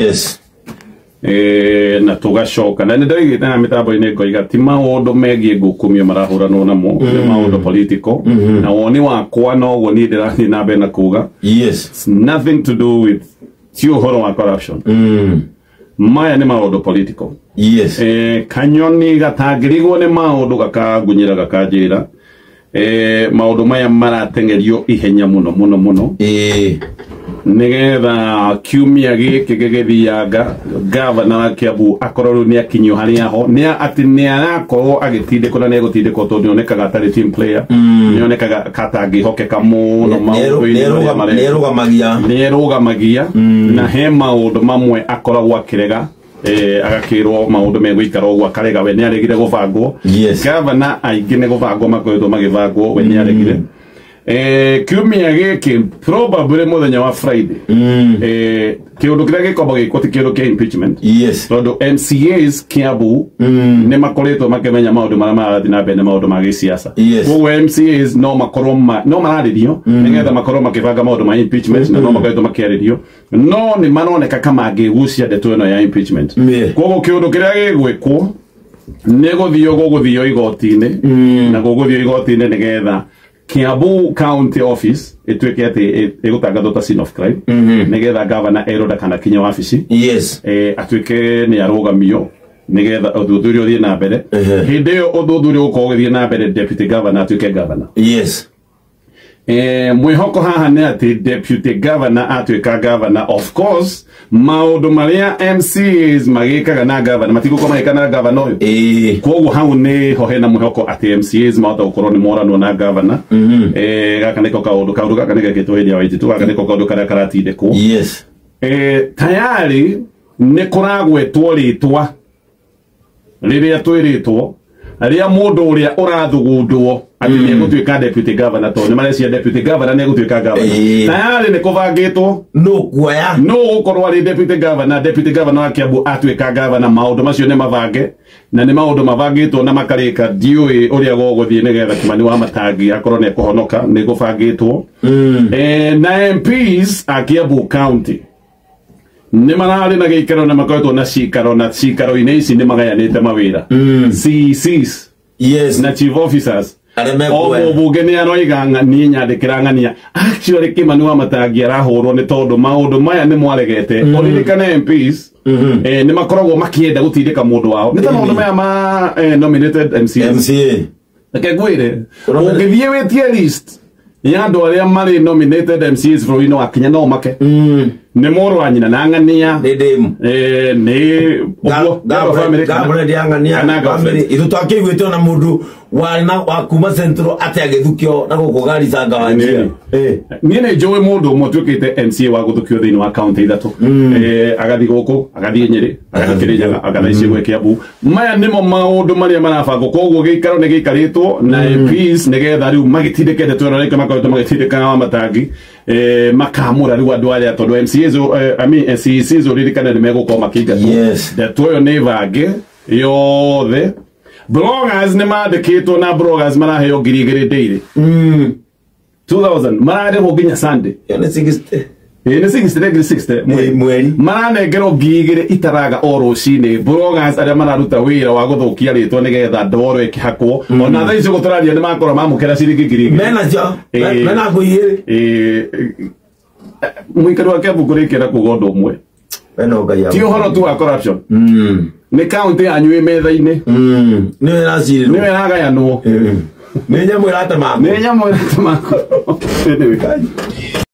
Yes. Na tugacoka na nĩndoigĩte na mĩtambo-inĩ ngoiga ti maũndũ megiĩ ngũkũmio marahũranwo namo nĩ maũndũ political na woni wakwa noguo niĩ ndĩrathiĩ na mbere na kuga Yes. nothing to do with ti ũhoro wa corruption maya nĩ maũndũ political. Yes. Kanyoni gatangĩrigwo nĩ maũndũ gakangunyĩra gakanjĩra maũndũ maya marateng'erio ihenya mũno nigetha kiumia gĩkĩ gĩgĩthianga gavana wa Kiambu akorwo rĩu nĩ akinyio harĩa ho atĩ nĩ arakorwo agĩtindĩkwo na nĩ egũtindĩkwo tondũ nĩonekaga atarĩ team player nĩonekaga katangĩhokeka mũno nĩ erũgamagia na he maũndũ mamwe akoragwo akĩrega agakĩrwo maũndũ megũikara ũguo akarega we nĩ aregire gũbangwo. Gavana aingĩ nĩ gũbangwo makoretwo magĩbangwo we nĩ aregire kiumia gĩkĩ probably mũthenya wa Friday kĩũndũ kĩrĩa gĩkomba gĩkwo ti kĩũndũ kĩa impeachment tondũ MCAs Kiambu nĩ makoretwo makĩmenya maũndũ marĩa marathiĩ na mbere nĩ maũndũ ma gĩsiasa koguo MCAs no makorwo no mararĩrio nĩgetha makorwo makĩbanga maũndũ ma impeachment na no makoretwo makĩarĩrio no nĩ maroneka kama angĩgucia ndeto ĩno ya impeachment koguo kĩũndũ kĩrĩa gĩgwĩkwo nĩ gũthiĩ igoti-inĩ na gũgũthiĩ igoti-inĩ nĩgetha Kiambu County Office ituĩke atĩ ĩgũtangathwo ta scene of crime nĩgetha gavana eroda kana kinya wabici atuĩke nĩ arũgamio nĩgetha ũthuthuria ũthiĩ na mbere hĩndĩ ĩyo ũthuthuria ũkorwo ũgĩthiĩ na mbere deputy governor atuĩke governor. Mwĩhoko haha nĩ atĩ deputy governor atuĩka governor of course maũndũ marĩa MCAs magĩkaga na governor matigũkorwo magĩka na governor ũyũ koguo hau nĩ ho hena mwĩhoko atĩ MCAs mahota gũkorwo nĩ moranwo na governor gaka nĩko kaũndũ gaka nĩ gekĩtwo hĩndĩ ya Waititu gaka nĩko kaũndũ karĩa karatindĩkwo tayari nĩ kũragwetwo rĩtwa rĩrĩa twĩrĩtwo rĩrĩa mũndũ ũrĩa ũrathugundwo atĩ nĩ egũtuĩka deputy governor tondũ nĩ marecia deputy governor nĩ egũtuĩka governor tayari nĩ kũbangĩtwo no gũkorwo arĩ deputy governor wa Kiambu atuĩka governor maũndũ macio nĩ mabange na nĩ maũndũ mabangĩtwo na makarĩka ndiũĩ ũrĩa gũgũthiĩ nĩgetha Kimani wa Matangi akorwo nĩ ekũhonoka nĩ gũbangĩtwo na MPs a Kiambu County nĩ mararĩ na gĩikaro na makoretwo na cikaro-inĩ ici nĩ magayanĩte mawĩra CECs na chief officers mũmbunge nĩ aroiga niĩ nyandĩkĩra ng'ania actually Kimani wa Matangi arahũrwo nĩ tondũ maũndũ maya nĩ mwaregete ũririkane MPs nĩ makoragwo makĩenda gũtindĩka mũndũ wao nĩ ta maũndũ maya ma nominated MCA reke ngwĩre ũngĩthiĩ wĩtie list ya andũ arĩa marĩ nominated MCAs bũrũri-inĩ wa Kenya no make nĩ mũrũ wa nyina na ng'ania nĩ itũtwakĩiguĩte na mũndũ wa kuma central atĩ agĩthukio na gũkũ Garissa Ngawajia niĩ nĩ njũĩ mũndũ ũmwe ũtuĩkĩte MCA wa gũthukio thĩinĩ wa kaũntĩ ithatũ agathiĩ gũkũ agathiĩ Nyĩrĩ agathiĩ Kĩrĩnyaga agathiĩ icigo Kiambu maya nĩmo maũndũ marĩa marabangwo koguo gĩikaro nĩ gĩikarĩtwo na MPs nĩgetha rĩu magĩtindĩke ndeto ĩno rĩngĩ makoretwo magĩtindĩka wa Matangi makamũra rĩu andũ arĩa tondũ MCAs CECs ũririkane nĩ megũkorwo makĩingatwo ndeto ĩyo nĩ bange yothe bloggers nĩ mandĩkĩtwo na bloggers maraheo 2,000 daily 2,000 mararĩhwo nginya Sunday nĩ 60 mweri maranengerwo 2,000 itaraga o rũcinĩ bloggers arĩa mararuta wĩra wa gũthũkia rĩtwa nĩgetha ndoro ĩkĩhakwo ona thaa icio gũtũraria nĩ makorwo mamũkĩra ciringi 2,000 mena ngũigĩrĩ mũikari wa Kiambu kũrĩkĩra kuga ũndũ ũmwe ti ũhoro tu wa corruption nĩ kaũntĩ yanyu ĩ metha-inĩ nĩwe ĩragayanwo nĩ nyamũ ĩratemangwo